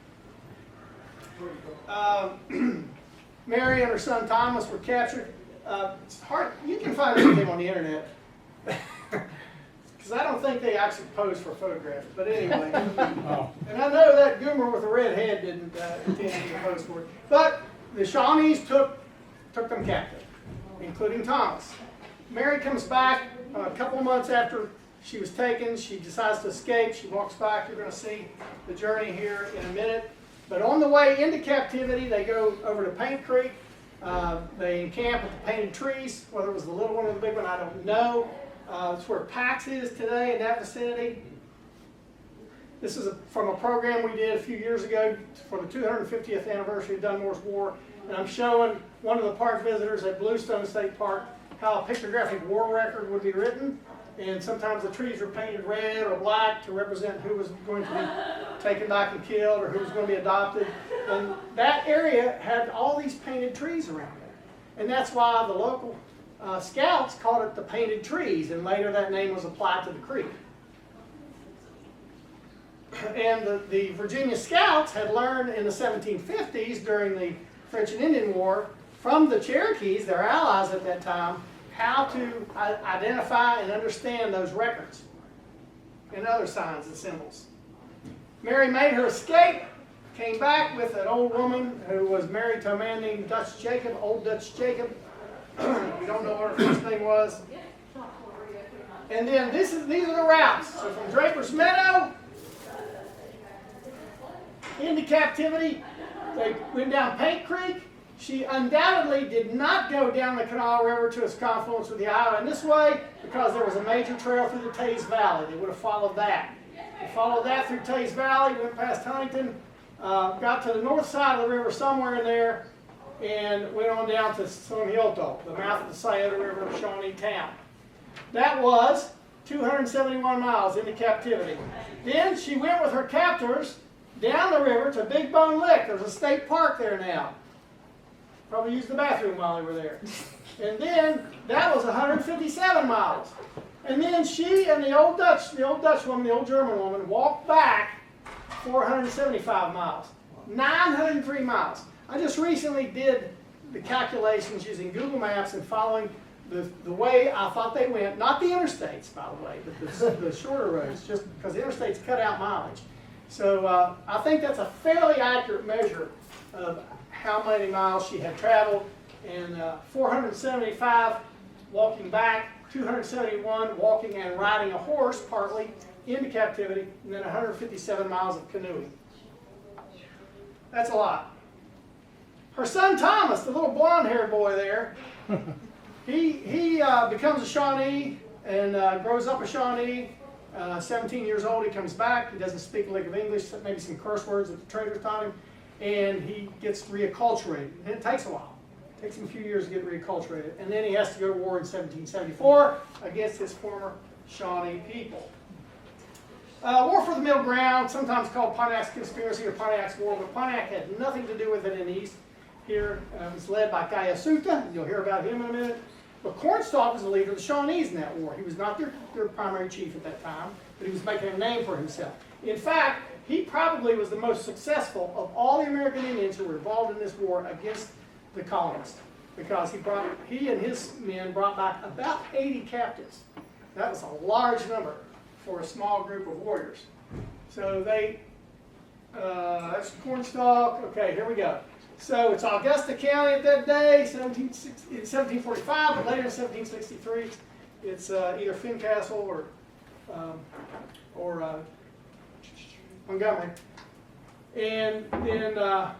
Mary and her son Thomas were captured. It's hard. You can find anything on the internet. Because I don't think they actually posed for photographs. But anyway. And I know that goomer with a red head didn't intend to pose for it. But the Shawnees took them captive, including Thomas. Mary comes back a couple of months after she was taken. She decides to escape. She walks back. You're going to see the journey here in a minute. But on the way into captivity, they go over to Paint Creek. They encamp at the Painted Trees. Whether it was the little one or the big one, I don't know. It's where Pax is today in that vicinity. This is from a program we did a few years ago for the 250th anniversary of Dunmore's War. And I'm showing one of the park visitors at Bluestone State Park how a pictographic war record would be written. And sometimes the trees were painted red or black to represent who was going to be taken back and killed or who was going to be adopted. And that area had all these painted trees around there. And that's why the local scouts called it the Painted Trees, and later that name was applied to the creek. And the Virginia Scouts had learned in the 1750s during the French and Indian War from the Cherokees, their allies at that time, how to identify and understand those records and other signs and symbols. Mary made her escape, came back with an old woman who was married to a man named Dutch Jacob, Old Dutch Jacob. We don't know what her first name was. And then these are the routes. So from Draper's Meadow into captivity, they went down Paint Creek. She undoubtedly did not go down the Kanawha River to its confluence with the Iowa in this way because there was a major trail through the Taze Valley. They would have followed that. They followed that through Taze Valley, went past Huntington, got to the north side of the river somewhere in there, and went on down to Sonhilto, the mouth of the Scioto River of Shawnee Town. That was 271 miles into captivity. Then she went with her captors down the river to Big Bone Lick. There's a state park there now. Probably used the bathroom while they were there. And then that was 157 miles. And then she and the old Dutch woman, the old German woman, walked back 475 miles. 903 miles. I just recently did the calculations using Google Maps and following the way I thought they went. Not the interstates, by the way, but the shorter roads, just because the interstates cut out mileage. So I think that's a fairly accurate measure of how many miles she had traveled. And 475 walking back, 271 walking and riding a horse partly into captivity, and then 157 miles of canoeing. That's a lot. Her son Thomas, the little blonde-haired boy there, he becomes a Shawnee and grows up a Shawnee. 17 years old, he comes back. He doesn't speak a lick of English, maybe some curse words that the traders taught him, and he gets reacculturated. And it takes a while. It takes him a few years to get reacculturated. And then he has to go to war in 1774 against his former Shawnee people. War for the Middle Ground, sometimes called Pontiac's Conspiracy or Pontiac's War, but Pontiac had nothing to do with it in the East. Here it was led by Cayasuta. You'll hear about him in a minute. But Cornstalk was the leader of the Shawnees in that war. He was not their primary chief at that time, but he was making a name for himself. In fact, he probably was the most successful of all the American Indians who were involved in this war against the colonists, because he and his men brought back about 80 captives. That was a large number for a small group of warriors. So that's Cornstalk. Okay, here we go. So it's Augusta County at that day, 1745, but later in 1763, it's either Fincastle or Montgomery, and then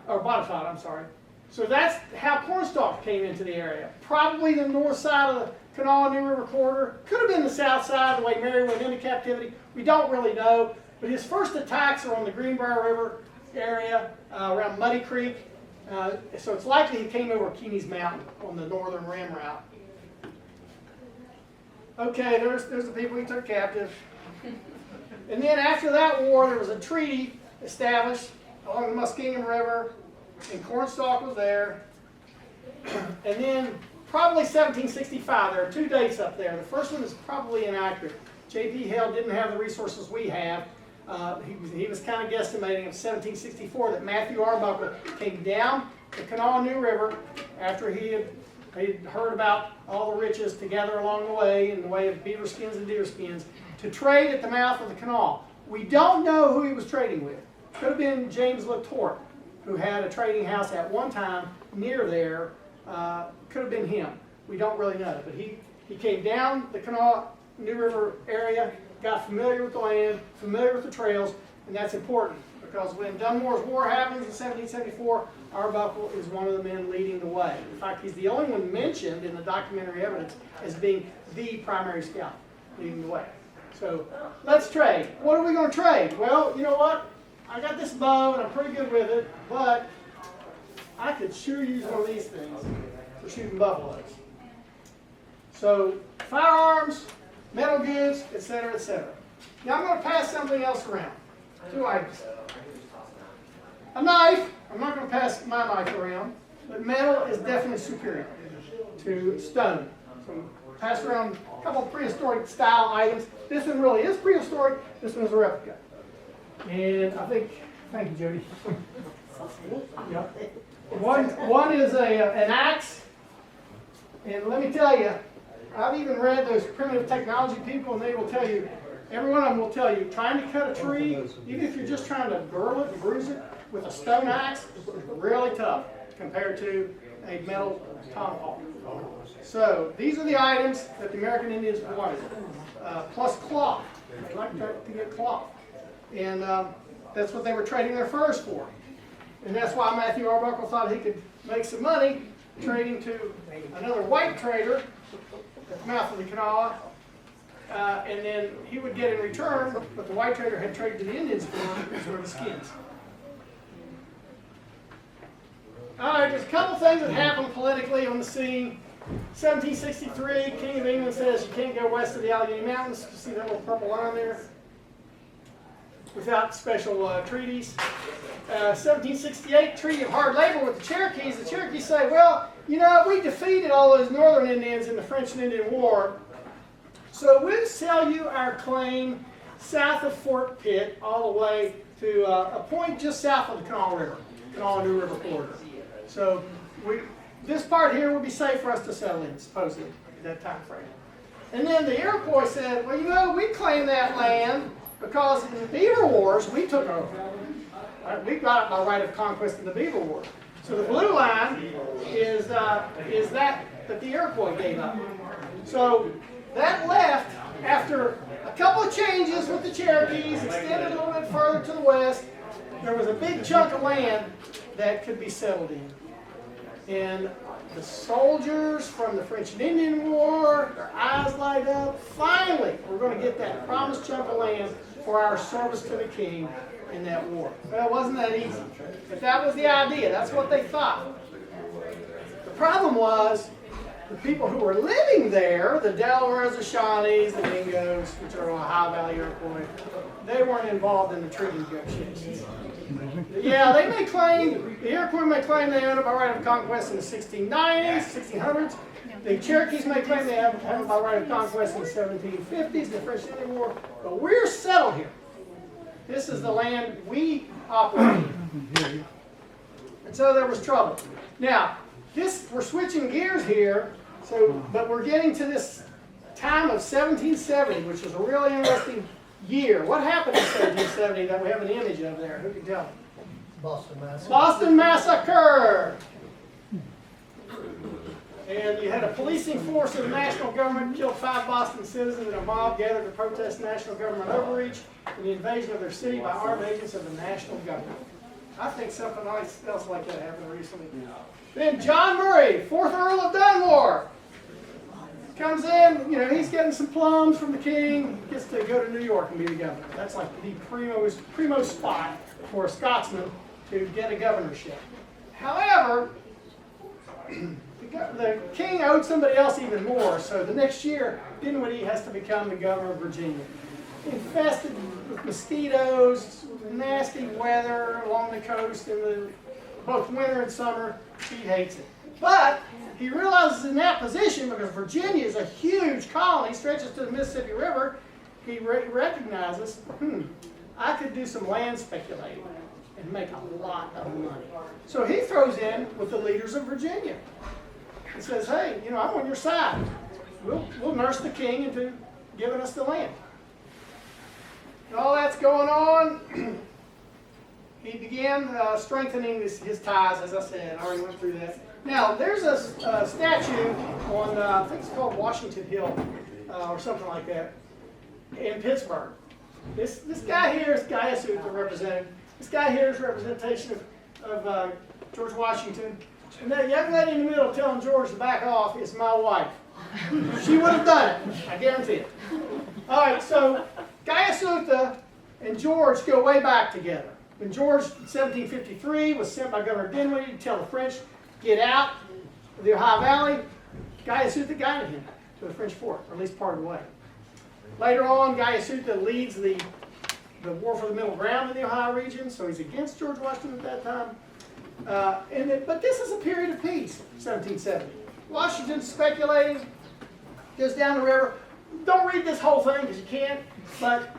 or Bonaparte, I'm sorry. So that's how Cornstalk came into the area. Probably the north side of the Kanawha New River corridor. Could have been the south side, the way Mary went into captivity. We don't really know. But his first attacks are on the Greenbrier River area around Muddy Creek. So it's likely he came over Keeney's Mountain on the northern rim route. Okay, there's the people he took captive. And then after that war, there was a treaty established along the Muskingum River, and Cornstalk was there. And then probably 1765, there are two dates up there. The first one is probably inaccurate. J.P. Hale didn't have the resources we have. He was kind of guesstimating of 1764 that Matthew Arbuckle came down the Kanawha New River after he had heard about all the riches to gather along the way in the way of beaver skins and deer skins to trade at the mouth of the Kanawha. We don't know who he was trading with. Could have been James LaTorte, who had a trading house at one time near there. Could have been him. We don't really know. But he came down the Kanawha New River area, got familiar with the land, familiar with the trails, and that's important because when Dunmore's War happens in 1774, Arbuckle is one of the men leading the way. In fact, he's the only one mentioned in the documentary evidence as being the primary scout leading the way. So let's trade. What are we going to trade? Well, you know what? I got this bow and I'm pretty good with it, but I could sure use one of these things for shooting buffaloes. So firearms, metal goods, etc., etc. Now I'm going to pass something else around. 2 items. A knife. I'm not going to pass my knife around, but metal is definitely superior to stone. So pass around a couple of prehistoric style items. This one really is prehistoric. This one's a replica. And I think, thank you, Jody. Yep. One is an axe. And let me tell you, I've even read those primitive technology people, and they will tell you, every one of them will tell you, trying to cut a tree, even if you're just trying to burl it and bruise it with a stone axe, is really tough compared to a metal tomahawk. So these are the items that the American Indians wanted, plus cloth. They like to get cloth. And that's what they were trading their furs for. And that's why Matthew Arbuckle thought he could make some money trading to another white trader at the mouth of the Kanawha. And then he would get in return what the white trader had traded to the Indians for, which were the skins. All right, there's a couple things that happened politically on the scene. 1763, King of England says you can't go west of the Allegheny Mountains. You see that little purple line there? Without special treaties. 1768, Treaty of Hard Labor with the Cherokees. The Cherokees say, well, you know, we defeated all those northern Indians in the French and Indian War, so we'll sell you our claim south of Fort Pitt all the way to a point just south of the Kanawha River, Kanawha New River corridor. So this part here would be safe for us to settle in, supposedly, at that time frame. And then the Iroquois said, well, you know, we claim that land because in the Beaver Wars, we took over. We got it by right of conquest in the Beaver Wars. So the blue line is that the Iroquois gave up. So that left, after a couple of changes with the Cherokees, extended a little bit further to the west, there was a big chunk of land that could be settled in. And the soldiers from the French and Indian War, their eyes light up. Finally, we're going to get that promised chunk of land for our service to the king in that war. Well, it wasn't that easy. But that was the idea. That's what they thought. The problem was the people who were living there, the Delawares, the Shawnees, the Mingos, which are Ohio Valley Iroquois, they weren't involved in the treaty negotiations. Yeah, they may claim, the Iroquois may claim they own it by right of conquest in the 1690s, 1600s. The Cherokees may claim they have it by right of conquest in the 1750s, the French Indian War. But we're settled here. This is the land we operate in. And so there was trouble. Now, we're switching gears here, but we're getting to this time of 1770, which was a really interesting year. What happened in 1770 that we have an image of there? Who can tell me? Boston Massacre. Boston Massacre! And you had a policing force of the national government killed 5 Boston citizens in a mob gathered to protest national government overreach and the invasion of their city by armed agents of the national government. I think something else like that happened recently. Then John Murray, 4th Earl of Dunmore, comes in, you know, he's getting some plums from the king, gets to go to New York and be the governor. That's like the primo spot for a Scotsman to get a governorship. However, the king owed somebody else even more, so the next year, Dinwiddie has to become the governor of Virginia. Infested with mosquitoes, nasty weather along the coast in both winter and summer. He hates it. But he realizes in that position, because Virginia is a huge colony, stretches to the Mississippi River, he recognizes, I could do some land speculating and make a lot of money. So he throws in with the leaders of Virginia. He says, hey, you know, I'm on your side. We'll nurse the king into giving us the land. And all that's going on. He began strengthening his ties, as I said. I already went through that. Now, there's a statue on, I think it's called Washington Hill, or something like that, in Pittsburgh. This guy here is Gaius, who's the representative. This guy here is representation of George Washington. And that young lady in the middle telling George to back off is my wife. She would have done it, I guarantee it. All right, so Gaiasuta and George go way back together. When George, in 1753, was sent by Governor Dinwiddie to tell the French, get out of the Ohio Valley, Gaiasuta guided him to the French fort, or at least part of the way. Later on, Gaiasuta leads the war for the middle ground in the Ohio region, so he's against George Washington at that time. But this is a period of peace, 1770. Washington's speculating, goes down the river. Don't read this whole thing because you can't, but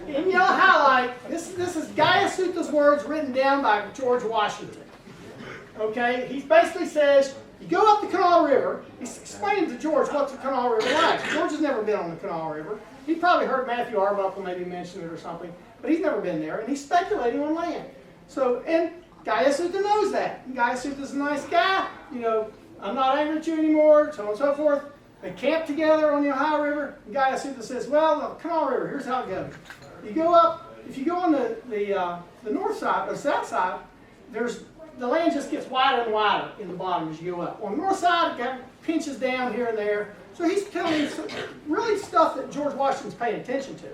in yellow highlight, this is Gaiasuta's words written down by George Washington. Okay, he basically says, you go up the Kanawha River. He's explaining to George what's the Kanawha River like. George has never been on the Kanawha River. He probably heard Matthew Arbuckle maybe mention it or something, but he's never been there, and he's speculating on land. So, and Gaiasuta knows that. Gaiasuta's a nice guy. You know, I'm not angry at you anymore, so on and so forth. They camp together on the Ohio River. And Gaiasuta says, well, the Kanawha River, here's how it goes. You go up, if you go on the north side, or south side, the land just gets wider and wider in the bottom as you go up. On the north side, it kind of pinches down here and there. So he's telling you really stuff that George Washington's paying attention to.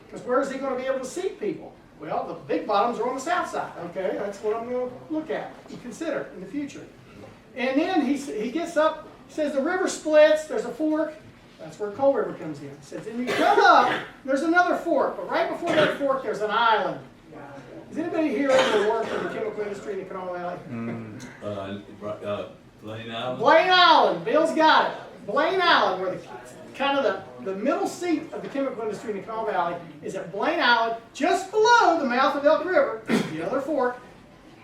Because where is he going to be able to seat people? Well, the big bottoms are on the south side. Okay, that's what I'm going to look at and consider in the future. And then he gets up, he says the river splits, there's a fork. That's where Coal River comes in. He says, and you come up, there's another fork. But right before that fork, there's an island. Does anybody here ever work in the chemical industry in the Kanawha Valley? Blaine Island? Blaine Island. Bill's got it. Blaine Island, where kind of the middle seat of the chemical industry in the Kanawha Valley is at Blaine Island, just below the mouth of Elk River, the other fork.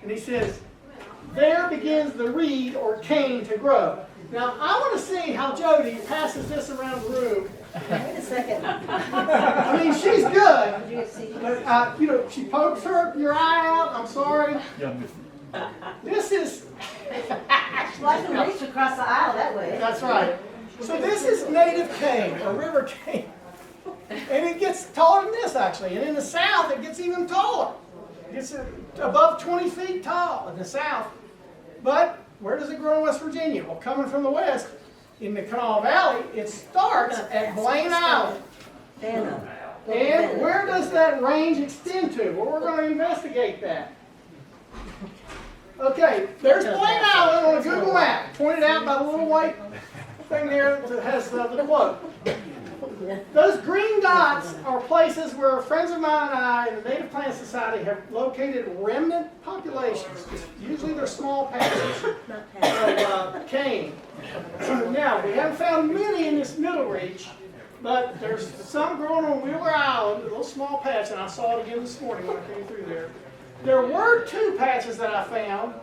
And he says, there begins the reed or cane to grow. Now, I want to see how Jody passes this around the room. Wait a second. I mean, she's good, but you know, she pokes your eye out. I'm sorry. This is. Well, I can reach across the aisle that way. That's right. So this is native cane, or river cane, and it gets taller than this actually. And in the south, it gets even taller. It's above 20 feet tall in the south. But where does it grow in West Virginia? Well, coming from the west, in the Kanawha Valley, it starts at Blaine Island. And where does that range extend to? Well, we're going to investigate that. Okay, there's Blaine Island on a Google map, pointed out by the little white thing there that has the quote. Those green dots are places where friends of mine and I in the Native Plant Society have located remnant populations. Usually they're small patches of cane. Now, we haven't found many in this middle reach, but there's some growing on Wheeler Island, a little small patch, and I saw it again this morning when I came through there. There were two patches that I found.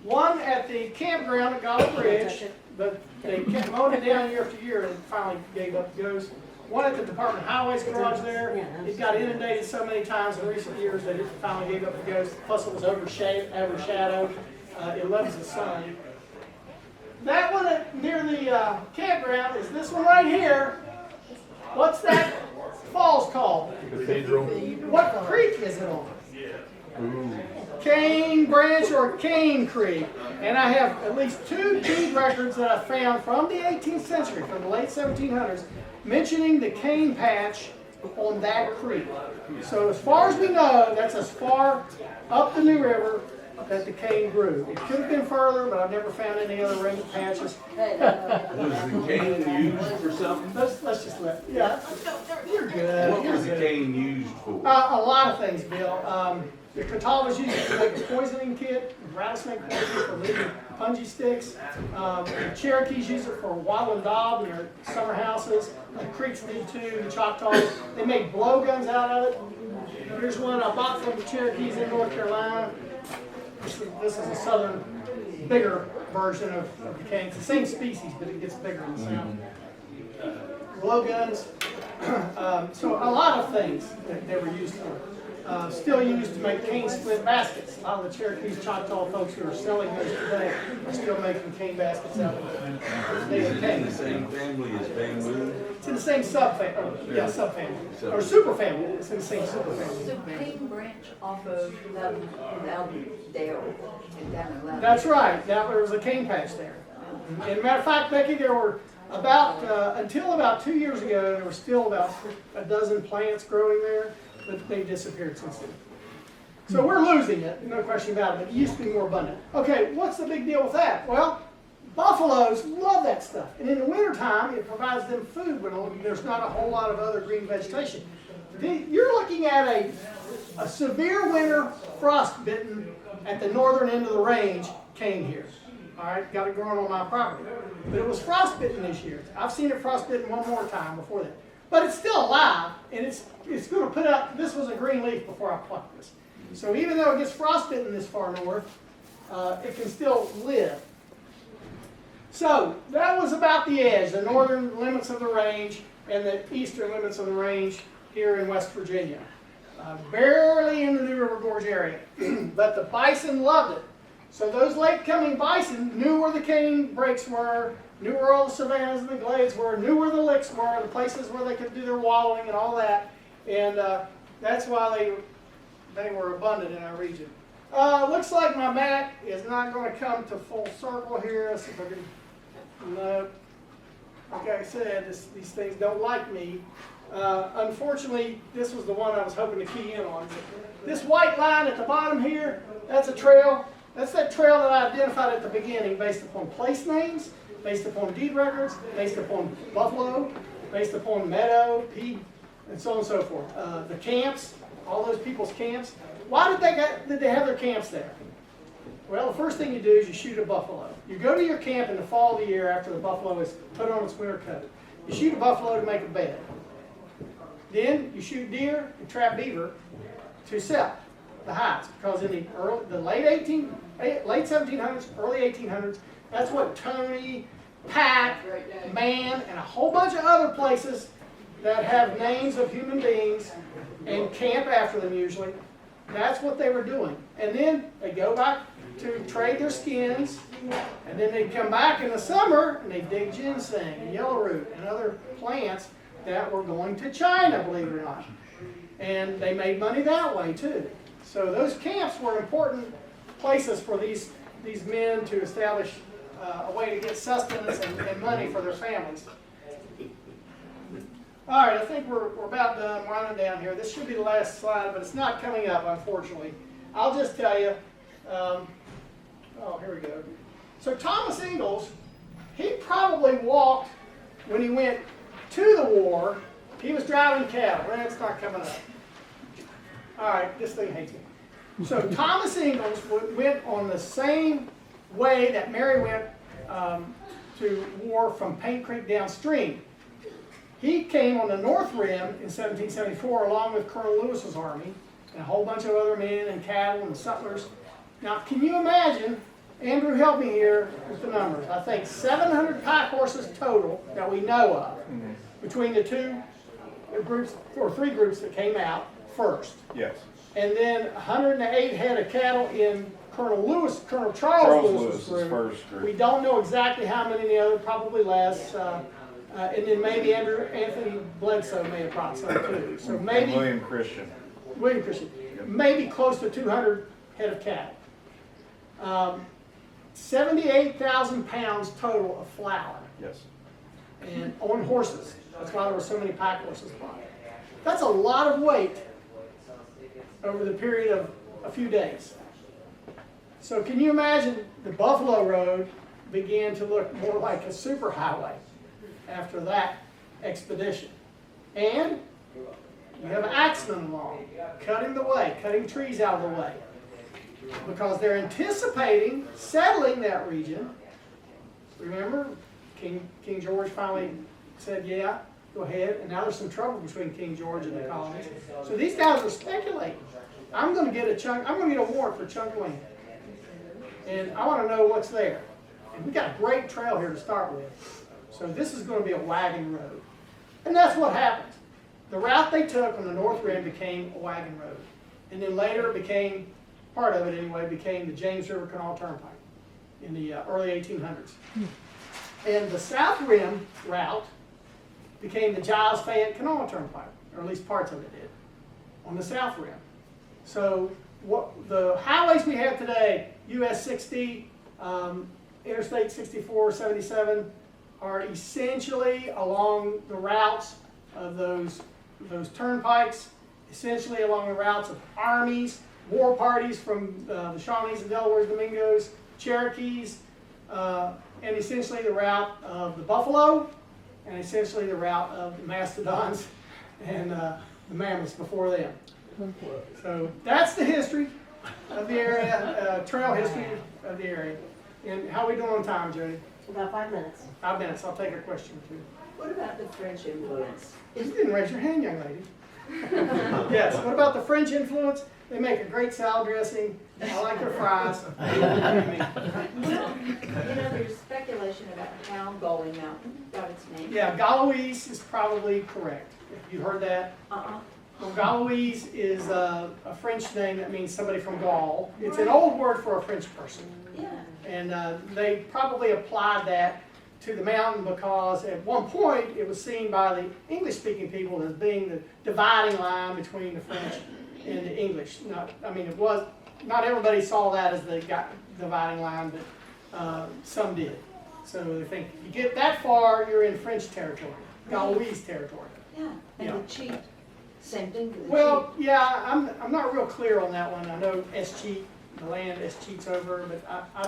One at the campground at Golden Ridge, but they kept mowing it down year after year and finally gave up the ghost. One at the Department of Highways garage there. It got inundated so many times in recent years that it finally gave up the ghost. Plus it was overshadowed. It loves the sun. That one near the campground is this one right here. What's that falls called? Cathedral. What creek is it on? Cane Branch or Cane Creek. And I have at least two deed records that I found from the 18th century, from the late 1700s, mentioning the cane patch on that creek. So as far as we know, that's as far up the New River that the cane grew. It could have been further, but I've never found any other remnant patches. Was the cane used for something? Let's just yeah. You're good. What was the cane used for? A lot of things, Bill. The Catawbas used it to make a poisoning kit, rattlesnake poison for leaving punji sticks. The Cherokees use it for wattle and daub in their summer houses. The Creeks did too, the Choctaws. They made blowguns out of it. Here's one I bought from the Cherokees in North Carolina. This is a southern, bigger version of the cane. It's the same species, but it gets bigger in the south. Blowguns. So a lot of things that they were used for. Still used to make cane split baskets. A lot of the Cherokees, Choctaw folks who are selling those today are still making cane baskets out of native cane. The same family as bamboo? It's in the same subfamily, or superfamily. It's in the same superfamily. So Cane Branch off of Dale and down in Loudon. That's right. There was a cane patch there. And matter of fact, Becky, there were Until about 2 years ago, there were still about a dozen plants growing there, but they've disappeared since then. So we're losing it, no question about it, but it used to be more abundant. Okay, what's the big deal with that? Well, buffaloes love that stuff. And in the wintertime, it provides them food when there's not a whole lot of other green vegetation. You're looking at a severe winter frostbitten at the northern end of the range came here. All right, got it growing on my property. But it was frostbitten this year. I've seen it frostbitten one more time before that. But it's still alive, and it's going to put out, this was a green leaf before I plucked this. So even though it gets frostbitten this far north, it can still live. So that was about the edge, the northern limits of the range and the eastern limits of the range here in West Virginia. Barely in the New River Gorge area, but the bison loved it. So those late-coming bison knew where the cane breaks were, knew where all the savannas and the glades were, knew where the licks were, the places where they could do their wallowing and all that. And that's why they were abundant in our region. Looks like my map is not going to come to full circle here. Let's see if I can, no. Like I said, these things don't like me. Unfortunately, this was the one I was hoping to key in on. This white line at the bottom here, that's a trail. That's that trail that I identified at the beginning based upon place names, based upon deed records, based upon buffalo, based upon meadow, pea, and so on and so forth. The camps, all those people's camps. Why did they have their camps there? Well, the first thing you do is you shoot a buffalo. You go to your camp in the fall of the year after the buffalo is put on its winter coat. You shoot a buffalo to make a bed. Then you shoot deer and trap beaver to sell the hides, because in the late 1700s, early 1800s, that's what Tony, Pat, Man, and a whole bunch of other places that have names of human beings and camp after them usually, that's what they were doing. And then they go back to trade their skins, and then they come back in the summer and they dig ginseng and yellowroot and other plants that were going to China, believe it or not. And they made money that way too. So those camps were important places for these men to establish a way to get sustenance and money for their families. All right, I think we're about done winding down here. This should be the last slide, but it's not coming up, unfortunately. I'll just tell you, oh, here we go. So Thomas Ingalls, he probably walked when he went to the war. He was driving cattle. Well, it's not coming up. All right, this thing hates me. So Thomas Ingalls went on the same way that Mary went to war from Paint Creek downstream. He came on the North Rim in 1774 along with Colonel Lewis's army and a whole bunch of other men and cattle and settlers. Now, can you imagine, Andrew, help me here with the numbers. I think 700 pack horses total that we know of between the two groups, or three groups that came out first. Yes. And then 108 head of cattle in Colonel Charles Lewis's first group. We don't know exactly how many in the other, probably less. And then maybe Anthony Bledsoe may have brought some too. So maybe William Christian. Yep. Maybe close to 200 head of cattle. 78,000 pounds total of flour. Yes. And on horses. That's why there were so many pack horses brought. That's a lot of weight over the period of a few days. So can you imagine the Buffalo Road began to look more like a superhighway after that expedition. And you have axemen along, cutting the way, cutting trees out of the way, because they're anticipating settling that region. Remember, King George finally said, yeah, go ahead, and now there's some trouble between King George and the colonies. So these guys are speculating. I'm going to get a warrant for a chunk of land. And I want to know what's there. And we got a great trail here to start with. So this is going to be a wagon road. And that's what happened. The route they took on the North Rim became a wagon road. And then later it became, part of it anyway, became the James River Canal Turnpike in the early 1800s. And the South Rim route became the Giles Fayette Canal Turnpike, or at least parts of it did, on the South Rim. So what the highways we have today, US 60, Interstate 64, 77, are essentially along the routes of those turnpikes, essentially along the routes of armies, war parties from the Shawnees, the Delawares, Domingos, Cherokees, and essentially the route of the buffalo, and essentially the route of the mastodons and the mammoths before them. So that's the history of the area, trail history of the area. And how are we doing on time, Jody? About 5 minutes. 5 minutes. I'll take a question or two. What about the French influence? You didn't raise your hand, young lady. Yes. What about the French influence? They make a great salad dressing. I like their fries. You know, there's speculation about how Galway Mountain got its name. Yeah, Gauloise is probably correct. You heard that? Well, Gauloise is a French name that means somebody from Gaul. It's an old word for a French person. Yeah. And they probably applied that to the mountain because at one point it was seen by the English-speaking people as being the dividing line between the French and the English. Not everybody saw that as the dividing line, but some did. So they think if you get that far, you're in French territory, Gauloise territory. Yeah, and Yeah. the cheat, same thing for the Well, yeah, I'm not real clear on that one. I know Escheat, the land Escheat's over, but I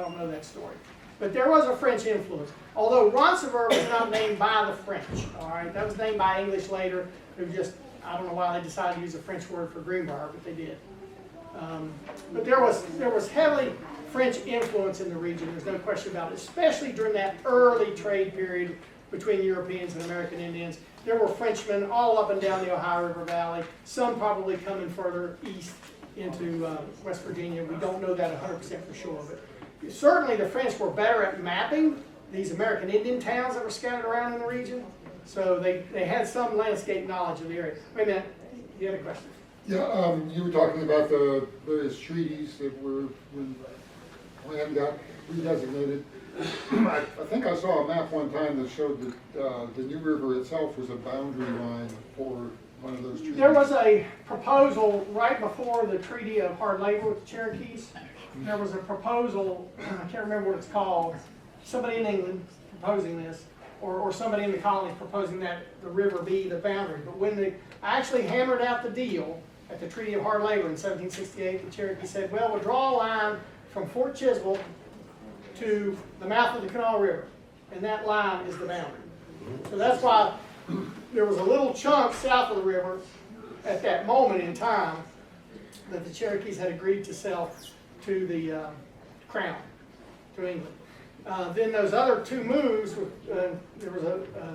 don't know that story. But there was a French influence. Although Roncevaux was not named by the French, all right? That was named by English later. It was just, I don't know why they decided to use a French word for Greenbrier, but they did. But there was heavily French influence in the region, there's no question about it, especially during that early trade period between Europeans and American Indians. There were Frenchmen all up and down the Ohio River Valley, some probably coming further east into West Virginia. We don't know that 100% for sure, but certainly the French were better at mapping these American Indian towns that were scattered around in the region. So they had some landscape knowledge of the area. Wait a minute, you had a question? Yeah, you were talking about the various treaties that were, when land got redesignated. I think I saw a map one time that showed that the New River itself was a boundary line for one of those treaties. There was a proposal right before the Treaty of Hard Labor with the Cherokees. There was a proposal, I can't remember what it's called, somebody in England proposing this, or somebody in the colonies proposing that the river be the boundary. But when they actually hammered out the deal at the Treaty of Hard Labor in 1768, the Cherokee said, well, we'll draw a line from Fort Chiswell to the mouth of the Kanawha River, and that line is the boundary. So that's why there was a little chunk south of the river at that moment in time that the Cherokees had agreed to sell to the Crown, to England. Then those other two moves, there was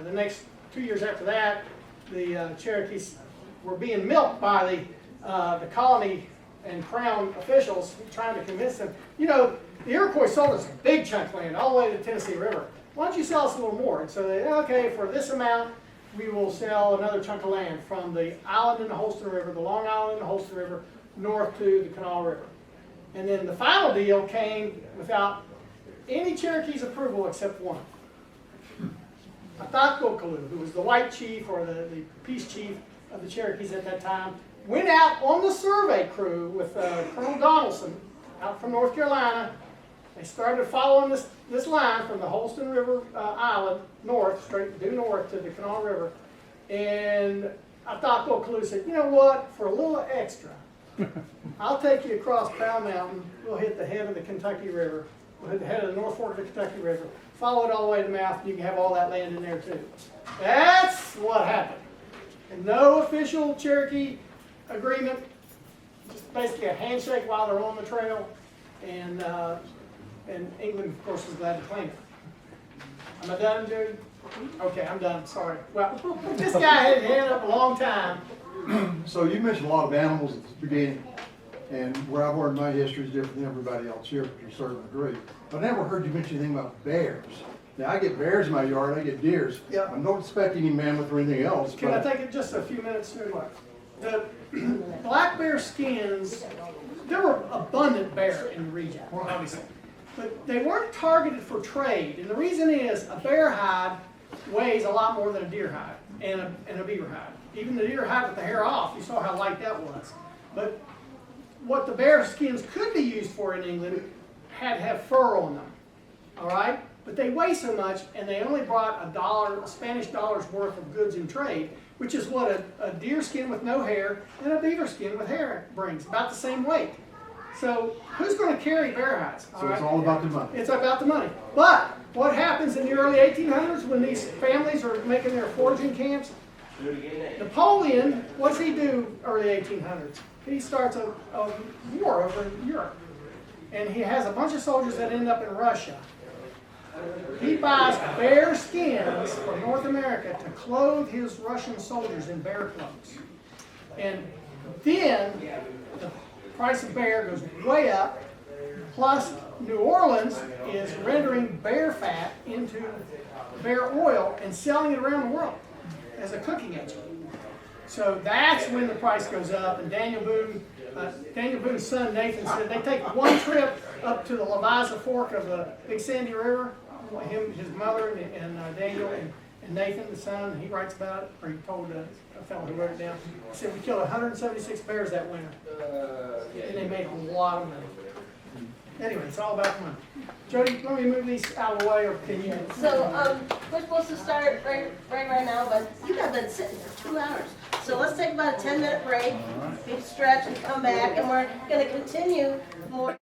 the next 2 years after that, the Cherokees were being milked by the colony and Crown officials trying to convince them, you know, the Iroquois sold us a big chunk of land all the way to the Tennessee River. Why don't you sell us a little more? And so they, okay, for this amount, we will sell another chunk of land from the island in the Holston River, the Long Island in the Holston River, north to the Kanawha River. And then the final deal came without any Cherokee's approval except one. Atakokolu, who was the white chief or the peace chief of the Cherokees at that time, went out on the survey crew with Colonel Donaldson out from North Carolina. They started following this line from the Holston River Island north, straight due north to the Kanawha River. And Atakokolu said, you know what, for a little extra, I'll take you across Crown Mountain. We'll hit the head of the Kentucky River. We'll hit the head of the North Fork of the Kentucky River. Follow it all the way to the mouth, and you can have all that land in there too. That's what happened. And no official Cherokee agreement, just basically a handshake while they're on the trail. And England, of course, was glad to claim it. Am I done, Judy? Okay, I'm done. Sorry. Well, this guy had his hand up a long time. So you mentioned a lot of animals at the beginning, and where I've learned my history is different than everybody else here, but you certainly agree. But I never heard you mention anything about bears. Now, I get bears in my yard, I get deers. Yep. I don't expect any mammoth or anything else. Can I take it just a few minutes to the black bear skins? There were abundant bear in the region, obviously, but they weren't targeted for trade. And the reason is a bear hide weighs a lot more than a deer hide and a beaver hide. Even the deer hide with the hair off, you saw how light that was. But what the bear skins could be used for in England had to have fur on them, all right? but they weigh so much, and they only brought a Spanish dollar's worth of goods in trade, which is what a deer skin with no hair and a beaver skin with hair brings, about the same weight. So who's going to carry bear hides? So it's all about the money. It's about the money. But what happens in the early 1800s when these families are making their foraging camps? Napoleon, what does he do early 1800s? He starts a war over in Europe. And he has a bunch of soldiers that end up in Russia. He buys bear skins from North America to clothe his Russian soldiers in bear clothes. And then the price of bear goes way up, plus New Orleans is rendering bear fat into bear oil and selling it around the world as a cooking agent. So that's when the price goes up, and Daniel Boone's son Nathan said they take one trip up to the Leviza Fork of the Big Sandy River, his mother, and Daniel, and Nathan, the son, he writes about it, or he told a fellow who wrote it down. He said we killed 176 bears that winter, and they made a lot of money. Anyway, it's all about the money. Jody, let me move these out of the way, or can you? So, we're supposed to start right now, but you guys been sitting for 2 hours. So let's take about a 10-minute break, big stretch, and come back, and we're gonna continue more.